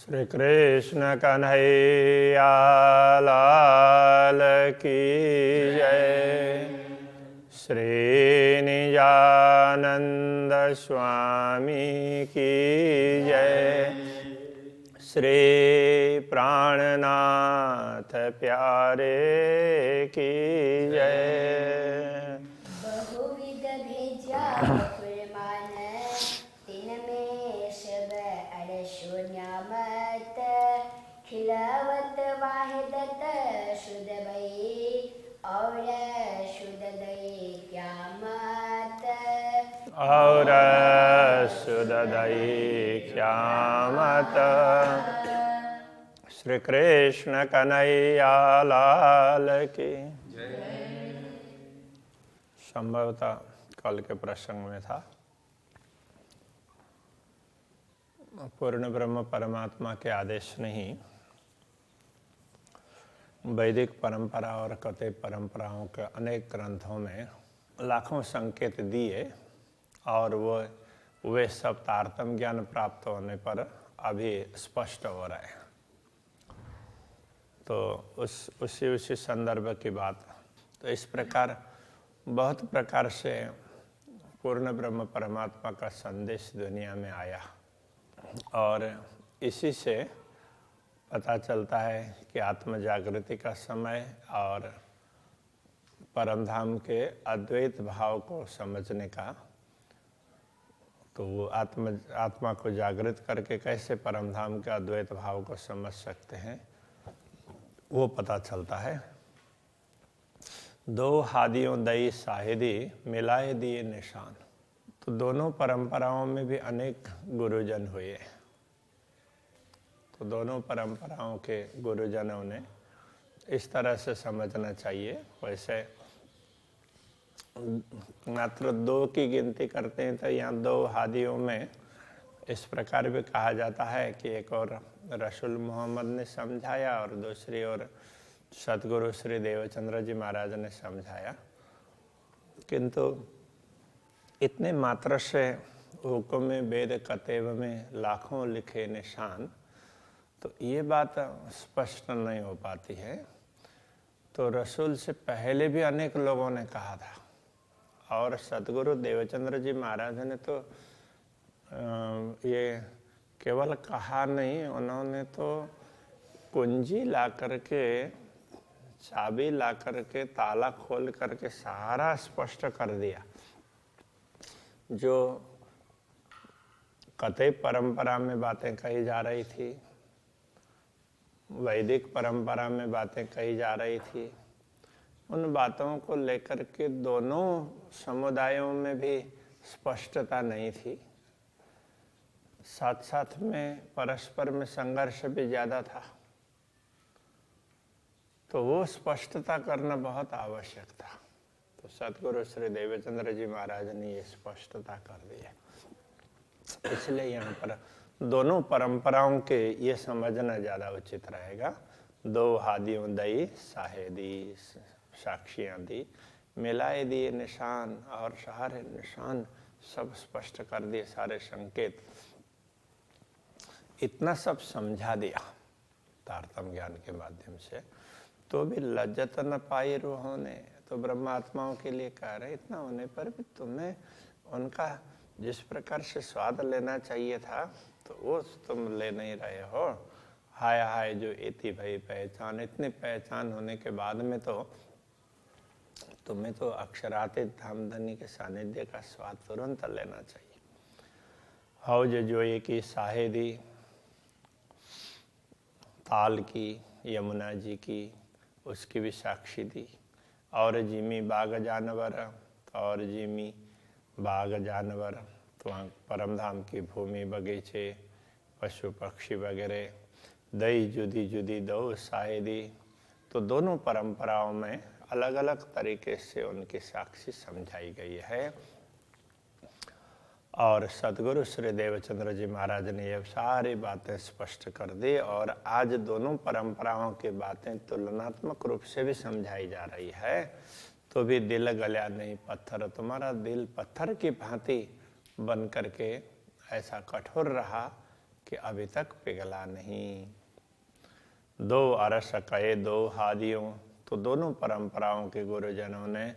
श्री कृष्ण कन्हैया लाल की जय। श्री निजानंद स्वामी की जय। श्री प्राणनाथ प्यारे की जय। बहुविध भेजा कुर्बान तिन में शब अरशुन्यामत खिलवत वाहिदत शुद्ध भई और शुद्ध दई क्यामत और शुद्ध दई क्यामत। श्री कृष्ण कन्हैया लाल की संभवतः कल के प्रसंग में था, पूर्ण ब्रह्म परमात्मा के आदेश नहीं वैदिक परंपरा और कते परंपराओं के अनेक ग्रंथों में लाखों संकेत दिए और वे सब तारतम्य ज्ञान प्राप्त होने पर अभी स्पष्ट हो रहे हैं। तो उसी संदर्भ की बात। तो इस प्रकार बहुत प्रकार से पूर्ण ब्रह्म परमात्मा का संदेश दुनिया में आया और इसी से पता चलता है कि आत्म जागृति का समय और परम धाम के अद्वैत भाव को समझने का, तो वो आत्मा को जागृत करके कैसे परम धाम के अद्वैत भाव को समझ सकते हैं वो पता चलता है। दो हादियों दई साहिदी मिलाए दिए निशान। तो दोनों परंपराओं में भी अनेक गुरुजन हुए। तो दोनों परंपराओं के गुरुजनों ने इस तरह से समझना चाहिए। वैसे मात्र दो की गिनती करते हैं तो यहाँ दो हादियों में इस प्रकार भी कहा जाता है कि एक और रसूल मोहम्मद ने समझाया और दूसरी ओर सतगुरु श्री देवचंद्र जी महाराज ने समझाया। किंतु इतने मात्र से हुक्म में वेद कतेब में लाखों लिखे निशान, तो ये बात स्पष्ट नहीं हो पाती है। तो रसूल से पहले भी अनेक लोगों ने कहा था और सतगुरु देवचंद्र जी महाराज ने तो ये केवल कहा नहीं, उन्होंने तो कुंजी ला करके, चाबी ला करके, ताला खोल करके सारा स्पष्ट कर दिया। जो कते परंपरा में बातें कही जा रही थी, वैदिक परंपरा में बातें कही जा रही थी, उन बातों को लेकर के दोनों समुदायों में भी स्पष्टता नहीं थी। साथ साथ में परस्पर में संघर्ष भी ज्यादा था। तो वो स्पष्टता करना बहुत आवश्यक था। तो सतगुरु श्री देवचंद्र जी महाराज ने ये स्पष्टता कर दी है। इसलिए यहाँ पर दोनों परंपराओं के ये समझना ज्यादा उचित रहेगा। दो हादियों दई साहेदी साक्षियां दी मिलाए दिए निशान, और सारे निशान सब स्पष्ट कर दिए, सारे संकेत इतना सब समझा दिया तारतम्य ज्ञान के माध्यम से। तो भी लज्जत न पाई रूहों ने। तो ब्रह्मात्माओं के लिए कह रहे इतना होने पर भी तुम्हें उनका जिस प्रकार से स्वाद लेना चाहिए था तो वो तुम ले नहीं रहे हो। हाय हाय जो इति भई पहचान, इतनी पहचान होने के बाद में तो तुम्हें तो अक्षरातीत धामधनी के सानिध्य का स्वाद तुरंत लेना चाहिए। हौज जोए की साहेदी, ताल की, यमुना जी की, उसकी भी साक्षी दी। और जिमी बाग जानवर, और जिमी बाग जानवर, तो वहाँ परमधाम की भूमि, बगीचे, पशु पक्षी वगैरह दई जुदी जुदी दो साहेदी। तो दोनों परंपराओं में अलग अलग तरीके से उनकी साक्षी समझाई गई है। और सतगुरु श्री देवचंद्र जी महाराज ने ये सारी बातें स्पष्ट कर दी। और आज दोनों परंपराओं की बातें तुलनात्मक रूप से भी समझाई जा रही है। तो भी दिल गला नहीं पत्थर, तुम्हारा दिल पत्थर की भांति बन करके ऐसा कठोर रहा कि अभी तक पिघला नहीं। दो अरस कहे दो हादियों, तो दोनों परंपराओं के गुरुजनों ने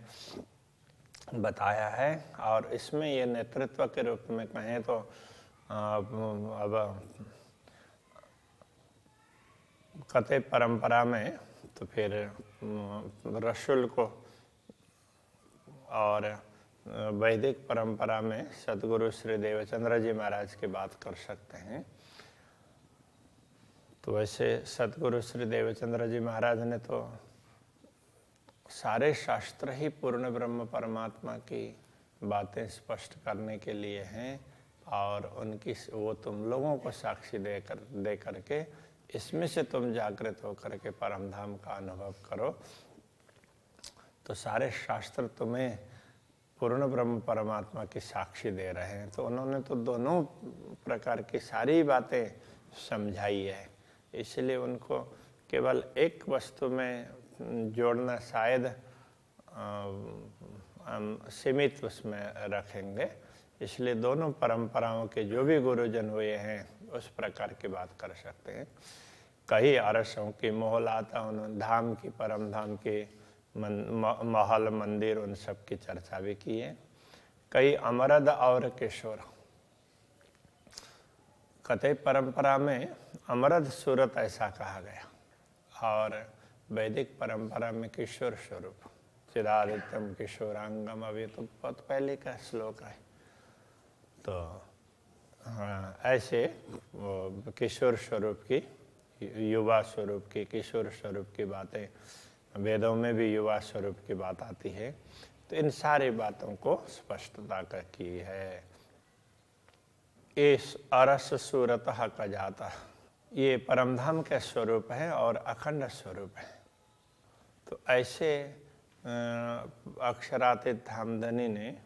बताया है। और इसमें ये नेतृत्व के रूप में कहें तो अब कथे परंपरा में तो फिर रसूल को, और वैदिक परंपरा में सतगुरु श्री देवचंद्र जी महाराज की बात कर सकते हैं। तो वैसे सतगुरु श्री देवचंद्र जी महाराज ने तो सारे शास्त्र ही पूर्ण ब्रह्म परमात्मा की बातें स्पष्ट करने के लिए हैं, और उनकी वो तुम लोगों को साक्षी दे करके इसमें से तुम जागृत होकर के परम धाम का अनुभव करो। तो सारे शास्त्र तुम्हें पूर्ण ब्रह्म परमात्मा की साक्षी दे रहे हैं। तो उन्होंने तो दोनों प्रकार की सारी बातें समझाई है, इसलिए उनको केवल एक वस्तु में जोड़ना शायद सीमित उसमें रखेंगे। इसलिए दोनों परंपराओं के जो भी गुरुजन हुए हैं उस प्रकार की बात कर सकते हैं। कई अरसों की मोहलाता उन्होंने धाम की, परम धाम की महल मंदिर उन सब की चर्चा भी की है। कई अमरद और किशोर, कथे परंपरा में अमरद सूरत ऐसा कहा गया, और वैदिक परंपरा में किशोर स्वरूप, चिदादित्यम किशोरांगम, अभी तो बहुत पहले का श्लोक है। तो ऐसे किशोर स्वरूप की, युवा स्वरूप की, किशोर स्वरूप की बातें वेदों में भी युवा स्वरूप की बात आती है। तो इन सारी बातों को स्पष्टता की है। इस अरस सूरत का जाता, ये परमधाम के स्वरूप है और अखंड स्वरूप है। तो ऐसे अक्षरातीत धामधनी ने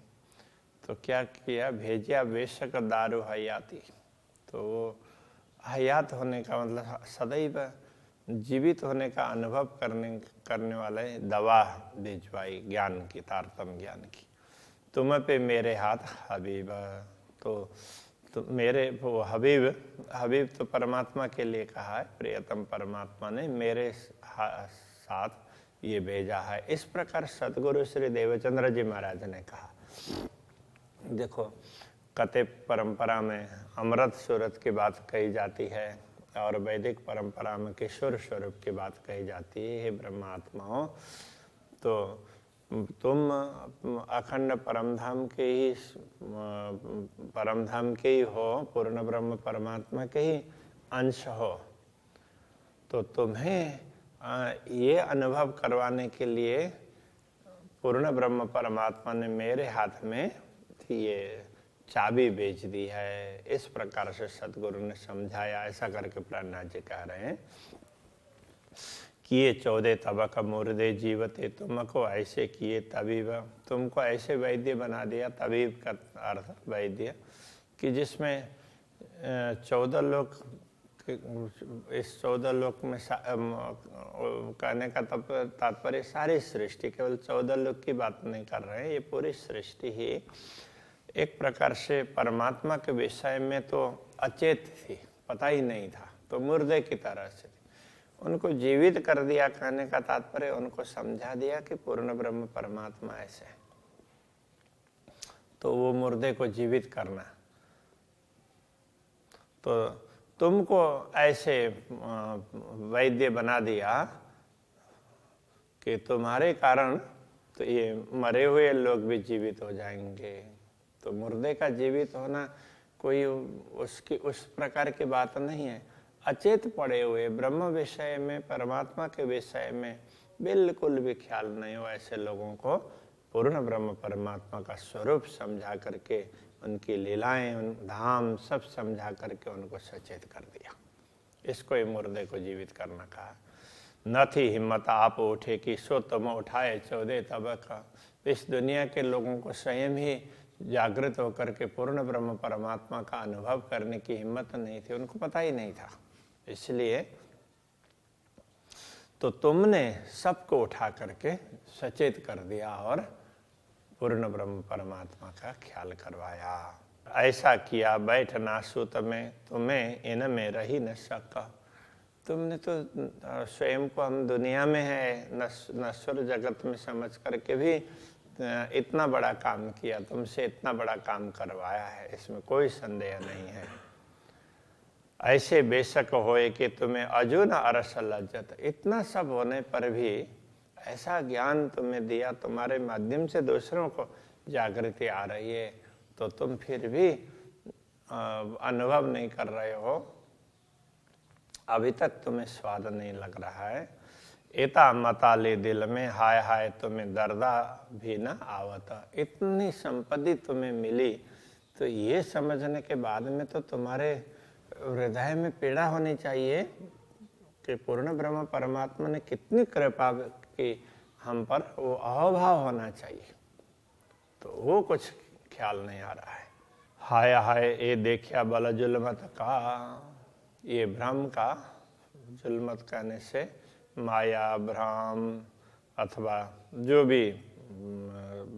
तो क्या किया, भेजिया बेशक दारू हयाती। तो वो हयात होने का मतलब सदैव जीवित होने का अनुभव करने वाले दवा भिजवाई ज्ञान की, तारतम ज्ञान की। तुम पे मेरे हाथ हबीब, तो मेरे वो हबीब तो परमात्मा के लिए कहा है, प्रियतम परमात्मा ने मेरे साथ ये भेजा है। इस प्रकार सतगुरु श्री देवचंद्र जी महाराज ने कहा। देखो, कथे परंपरा में अमृत सूरत की बात कही जाती है, और वैदिक परंपरा में किशोर स्वरूप की बात कही जाती है। हे ब्रह्मात्माओं, तो तुम अखंड परमधाम के ही हो, पूर्ण ब्रह्म परमात्मा के ही अंश हो। तो तुम्हें ये अनुभव करवाने के लिए पूर्ण ब्रह्म परमात्मा ने मेरे हाथ में ये चाबी बेच दी है। इस प्रकार से सतगुरु ने समझाया। ऐसा करके प्रहलाद जी कह रहे हैं किए 14 तबक मुर्दे जीवते, तुमको ऐसे किए तबीब, तुमको ऐसे वैद्य बना दिया। तबीब का अर्थ वैद्य, कि जिसमें 14 लोक, इस 14 लोक में कहने का तात्पर्य सारी सृष्टि, केवल 14 लोक की बात नहीं कर रहे हैं। ये पूरी सृष्टि ही एक प्रकार से परमात्मा के विषय में तो अचेत थी, पता ही नहीं था, तो मुर्दे की तरह से उनको जीवित कर दिया। कहने का तात्पर्य उनको समझा दिया कि पूर्ण ब्रह्म परमात्मा ऐसे है, तो वो मुर्दे को जीवित करना। तो तुमको ऐसे वैद्य बना दिया कि तुम्हारे कारण तो ये मरे हुए लोग भी जीवित हो जाएंगे। तो मुर्दे का जीवित होना कोई उसकी उस प्रकार की बात नहीं है। अचेत पड़े हुए ब्रह्म विषय में, परमात्मा के विषय में बिल्कुल भी ख्याल नहीं हो, ऐसे लोगों को पूर्ण ब्रह्म परमात्मा का स्वरूप समझा करके, उनकी लीलाएं, उन धाम सब समझा करके उनको सचेत कर दिया। इसको ही मुर्दे को जीवित करना कहा। न थी हिम्मत आप उठे कि सो तुम उठाए 14 तबक। इस दुनिया के लोगों को स्वयं ही जागृत होकर के पूर्ण ब्रह्म परमात्मा का अनुभव करने की हिम्मत नहीं थी, उनको पता ही नहीं था। इसलिए तो तुमने सबको उठा करके सचेत कर दिया और पूर्ण ब्रह्म परमात्मा का ख्याल करवाया। ऐसा किया बैठ ना सुत में, तुम्हें इनमें रही न सका। तुमने तो स्वयं को हम दुनिया में है नश्वर जगत में समझ करके भी इतना बड़ा काम किया, तुमसे इतना बड़ा काम करवाया है, इसमें कोई संदेह नहीं है। ऐसे बेशक होए कि तुम्हें अजून अरस लज्जत, इतना सब होने पर भी ऐसा ज्ञान तुम्हें दिया, तुम्हारे माध्यम से दूसरों को जागृति आ रही है, तो तुम फिर भी अनुभव नहीं कर रहे हो, अभी तक तुम्हें स्वाद नहीं लग रहा है। इता मताले दिल में हाय हाय तुम्हें दर्दा भी न आवता। इतनी संपत्ति तुम्हें मिली तो ये समझने के बाद में तो तुम्हारे हृदय में पीड़ा होनी चाहिए कि पूर्ण ब्रह्म परमात्मा ने कितनी कृपा की हम पर, वो अहोभाव होना चाहिए। तो वो कुछ ख्याल नहीं आ रहा है। हाय हाय ये देखिया बल जुल्मत का, ये भ्रम का, जुल्मत कहने से माया भ्रम अथवा जो भी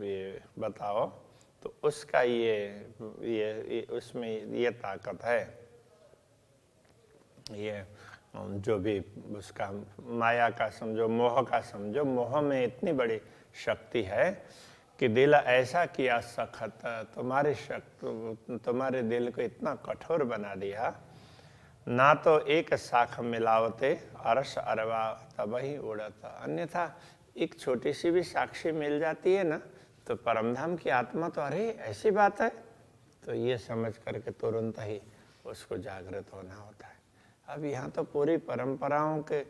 ये बताओ, तो उसका ये उसमें ये ताकत है, ये जो भी उसका माया का समझो, मोह का समझो, मोह में इतनी बड़ी शक्ति है कि दिल ऐसा किया सखत, तुम्हारे दिल को इतना कठोर बना दिया, ना तो एक शाख मिलावते अरस अरवा तब ही उड़ता। अन्यथा एक छोटी सी भी साक्षी मिल जाती है ना, तो परमधाम की आत्मा तो अरे ऐसी बात है, तो ये समझ करके तुरंत ही उसको जागृत होना होता है। अब यहाँ तो पूरी परंपराओं के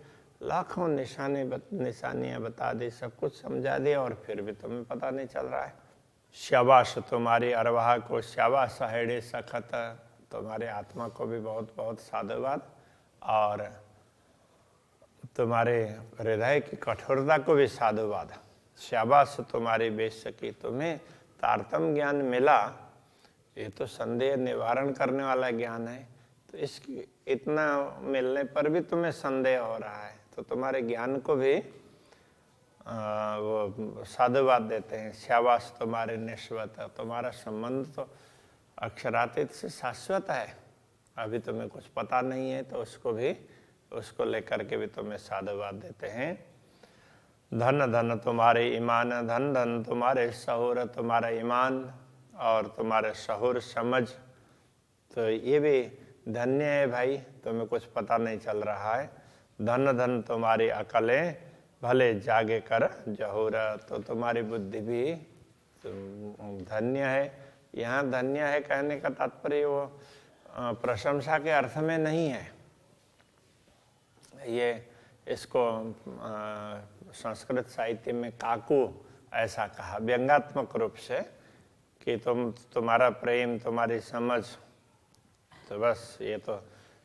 लाखों निशानियाँ बता दी, सब कुछ समझा दिया, और फिर भी तुम्हें पता नहीं चल रहा है। शाबाश तुम्हारी अरवाह को, शाबाश हेड़े सखत, तुम्हारे आत्मा को भी बहुत बहुत साधुवाद, और तुम्हारे हृदय की कठोरता को भी साधुवाद। शाबाश तुम्हारी बेशकी, तुम्हें तारतम्य ज्ञान मिला, ये तो संदेह निवारण करने वाला ज्ञान है। तो इसकी इतना मिलने पर भी तुम्हें संदेह हो रहा है, तो तुम्हारे ज्ञान को भी वो साधुवाद देते हैं। शाबाश तुम्हारे निश्वत, तुम्हारा संबंध तो अक्षरातीत से शाश्वत है, अभी तुम्हें कुछ पता नहीं है, तो उसको लेकर के भी तुम्हें साधुवाद देते हैं। धन धन तुम्हारे ईमान, धन धन तुम्हारे शहूर, तुम्हारा ईमान और तुम्हारे शहूर समझ, तो ये भी धन्य है भाई, तुम्हें कुछ पता नहीं चल रहा है। धन धन तुम्हारी अकलें, भले जागे कर जहूर, तो तुम्हारी बुद्धि भी धन्य है। यहाँ धन्य है कहने का तात्पर्य वो प्रशंसा के अर्थ में नहीं है, ये इसको संस्कृत साहित्य में काकू ऐसा कहा व्यंगात्मक रूप से कि तुम्हारा प्रेम, तुम्हारी समझ, तो बस ये तो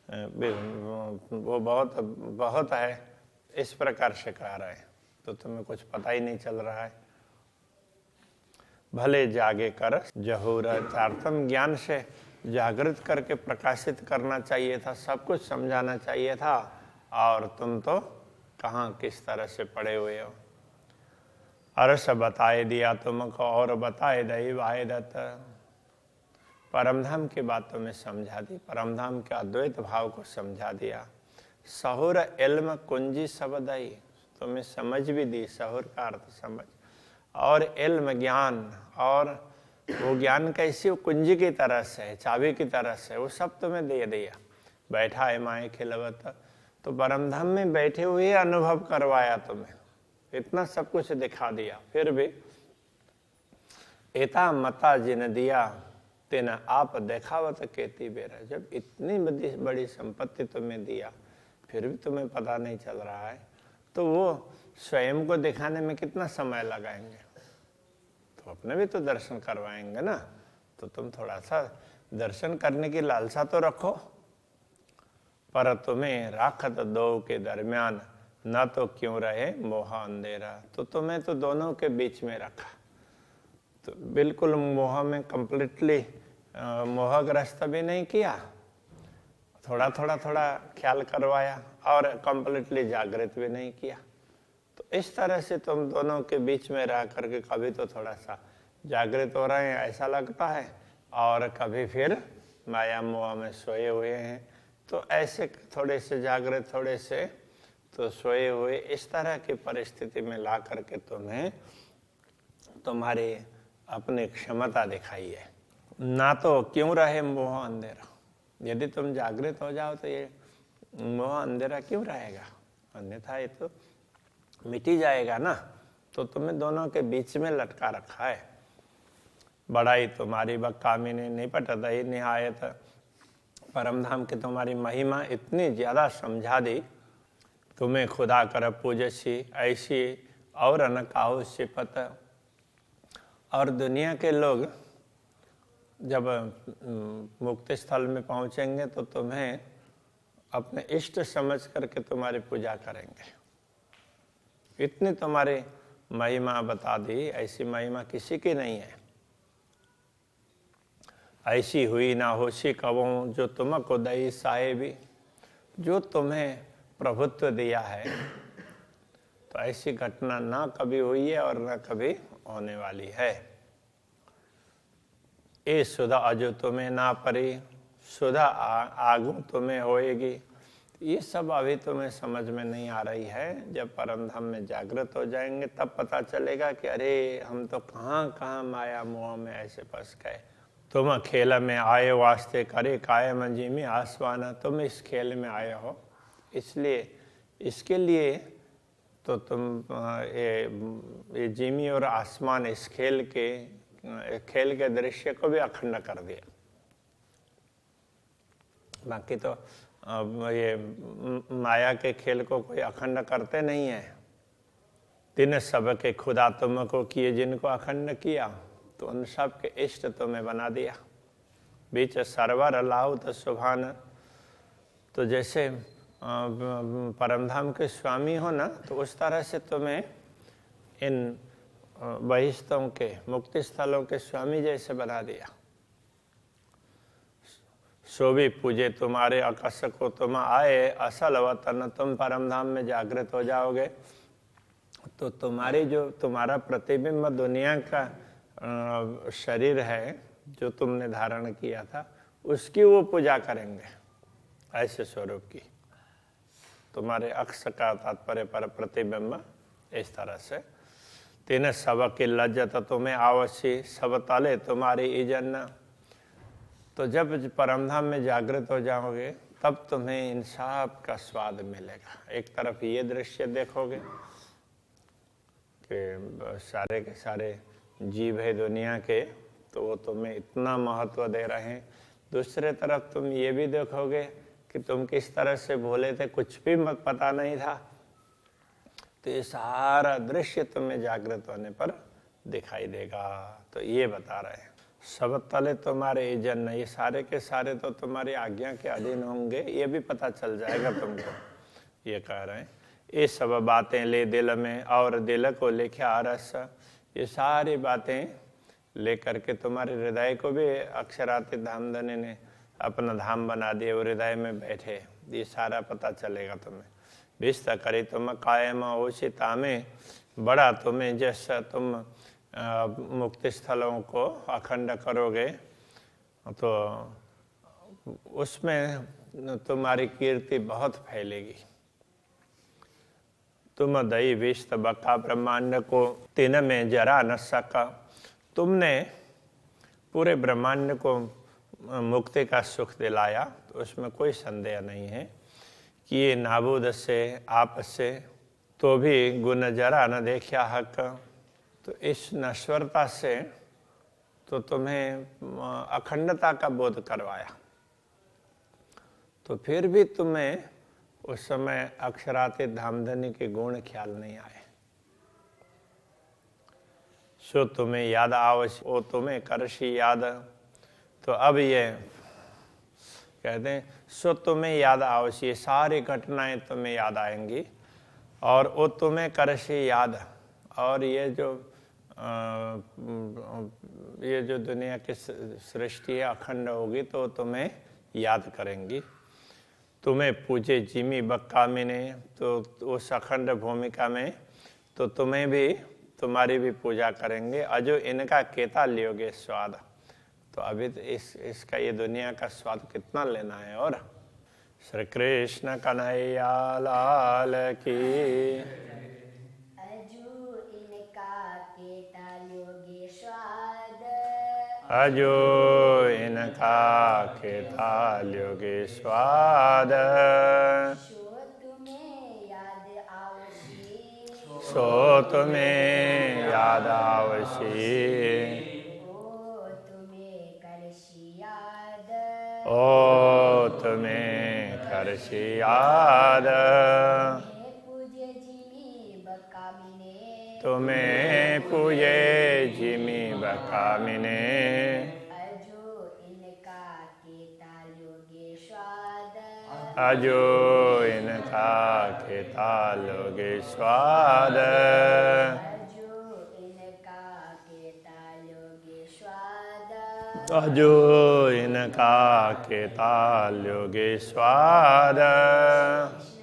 वो बहुत बहुत है, इस प्रकार से कह रहे हैं, तो तुम्हें कुछ पता ही नहीं चल रहा है। भले जागे कर जहूर, तारतम्य ज्ञान से जागृत करके प्रकाशित करना चाहिए था, सब कुछ समझाना चाहिए था, और तुम तो कहाँ किस तरह से पड़े हुए हो। अरस बताए दिया तुमको और बताए दई वाहिदत, परमधाम की बात तुम्हें समझा दी, परमधाम के अद्वैत भाव को समझा दिया। सहूर इल्म कुंजी सबदई, तुम्हें समझ भी दी, सहूर का अर्थ समझ, और इल्म ज्ञान, और वो ज्ञान कैसी, वो कुंजी की तरह से, चाबी की तरह से, वो सब तुम्हें दे दिया। बैठा है माए खिलवत, तो परमधाम में बैठे हुए अनुभव करवाया तुम्हें, इतना सब कुछ दिखा दिया। फिर भी एता मता जिन दिया तेना आप देखावत केती बेरा, जब इतनी बड़ी संपत्ति तुम्हें दिया फिर भी तुम्हें पता नहीं चल रहा है, तो वो स्वयं को दिखाने में कितना समय लगाएंगे, तो अपने भी तो दर्शन करवाएंगे ना, तो तुम थोड़ा सा दर्शन करने की लालसा तो रखो। पर तुम्हें राखत दो के दरमियान, न तो क्यों रहे मोह अंधेरा, तो तुम्हें तो दोनों के बीच में रखा, तो बिल्कुल मोह में कंप्लीटली मोहग्रस्त भी नहीं किया, थोड़ा ख्याल करवाया, और कंप्लीटली जागृत भी नहीं किया। तो इस तरह से तुम दोनों के बीच में रह करके कभी तो थोड़ा सा जागृत हो रहे हैं, ऐसा लगता है, और कभी फिर माया मोह में सोए हुए हैं। तो ऐसे थोड़े से जागृत, थोड़े से तो सोए हुए, इस तरह की परिस्थिति में ला करके तुम्हें तुम्हारी अपनी क्षमता दिखाई है। ना तो क्यों रहे मोह अंधेरा, यदि तुम जागृत हो जाओ तो ये मोह अंधेरा क्यों रहेगा, अन्यथा ये तो मिट ही जाएगा ना। तो तुम्हें दोनों के बीच में लटका रखा है। बड़ाई तुम्हारी बकामिनी निपटत ही निहायत, परम धाम की तुम्हारी महिमा इतनी ज्यादा समझा दी, तुम्हें खुदा कर पूजसी ऐसी और न काहू सिपत। और दुनिया के लोग जब मुक्ति स्थल में पहुंचेंगे तो तुम्हें अपने इष्ट समझ करके तुम्हारी पूजा करेंगे। इतनी तुम्हारी महिमा बता दी, ऐसी महिमा किसी की नहीं है। ऐसी हुई ना होशी कबों जो तुमको दई साहेबी, जो तुम्हें प्रभुत्व दिया है तो ऐसी घटना ना कभी हुई है और ना कभी होने वाली है। ए सुधा अजो तुम्हें ना परी, सुधा आगू तुम्हें होएगी। ये सब अभी तुम्हें समझ में नहीं आ रही है। जब परम धाम में जागृत हो जाएंगे तब पता चलेगा कि अरे हम तो कहाँ कहाँ माया मोह में ऐसे फंस गए। तुम खेल में आए वास्ते करे काय मंजी में आसमाना, तुम इस खेल में आए हो इसलिए, इसके लिए तो तुम ये जिमी और आसमान इस खेल के दृश्य को भी अखंड कर दिया। बाकी तो ये माया के खेल को कोई अखंड करते नहीं है। तिन सब के खुदा तुमको किए जिनको अखंड किया, तो उन सब के इष्ट तुम्हें बना दिया। बीच सरवर लाहु तो सुभान, तो जैसे परमधाम के स्वामी हो ना, तो उस तरह से तुम्हें इन बहिष्ठों के मुक्ति स्थलों के स्वामी जैसे बना दिया। सो भी पूजे तुम्हारे अकस को तुम आए असल वतन, तुम परमधाम में जागृत हो जाओगे तो तुम्हारा प्रतिबिंब दुनिया का शरीर है जो तुमने धारण किया था, उसकी वो पूजा करेंगे ऐसे स्वरूप की। तुम्हारे अक्ष का तात्पर्य पर प्रतिबिंब इस तरह से। तीन सब की लज्जत तुम्हें आवश्य, सब तले तुम्हारी इजन। तो जब परमधाम में जागृत हो जाओगे तब तुम्हें इन सब का स्वाद मिलेगा। एक तरफ ये दृश्य देखोगे कि सारे के सारे जीव है दुनिया के, तो वो तुम्हें इतना महत्व दे रहे हैं। दूसरे तरफ तुम ये भी देखोगे कि तुम किस तरह से भोले थे, कुछ भी मत पता नहीं था। तो ये सारा दृश्य तुम्हें जागृत होने पर दिखाई देगा। तो ये बता रहे हैं सब तले तुम्हारे इजन, ये सारे के सारे तो तुम्हारी आज्ञा के अधीन होंगे, ये भी पता चल जाएगा तुमको। ये कह रहे हैं ये सब बातें ले दिल में और दिल को लिखा रस, ये सारी बातें लेकर के तुम्हारे हृदय को भी अक्षरातीत धामधनी ने अपना धाम बना दिए, वो हृदय में बैठे। ये सारा पता चलेगा तुम्हें। विस्त करी तुम कायम ओशिता में, बड़ा तुम्हें जैसा तुम मुक्ति स्थलों को अखंड करोगे तो उसमें तुम्हारी कीर्ति बहुत फैलेगी। तुम दई विस्त बका ब्रह्मांड को तीन में जरा न सका, तुमने पूरे ब्रह्मांड को मुक्ति का सुख दिलाया, तो उसमें कोई संदेह नहीं है कि ये नाबूद से आप से तो भी गुण जरा न देखा हक। तो इस नश्वरता से तो तुम्हें अखंडता का बोध करवाया, तो फिर भी तुम्हें उस समय अक्षरातीत धामधनी के गुण ख्याल नहीं आए। सो तुम्हें याद आवश्य ओ तुम्हें करशी याद, तो अब ये कहते हैं सो तुम्हें याद आवश्य, ये सारी घटनाएं तुम्हें याद आएंगी और वो तुम्हें करशी याद। और ये जो दुनिया की सृष्टि है अखंड होगी तो तुम्हें याद करेंगी। तुम्हें पूजे जिमी बक्कामी ने, तो उस अखंड भूमिका में तो तुम्हें भी तुम्हारी भी पूजा करेंगे। अजो इनका केता लियोगे स्वाद, तो अभी तो इसका ये दुनिया का स्वाद कितना लेना है। और श्री कृष्ण कन्हैया लाल की। अजू इनका केता योगी स्वाद, अजो इनका केता योगी स्वाद, शो तुम्हें याद आवशी, सो तुम्हें याद आवशी, ओ तुम्हें करशी याद, ओ तुम्हें करशी याद, हे पूज्य जिमी बकामिने, तुम्हें पूजे जिमी बकामिने। अजो इनका केता योगी स्वाद, अजो इनका केता लोगे स्वाद, अजो इनका केता योगी स्वाद, अजो इनका केता लोगे स्वाद। कृष्ण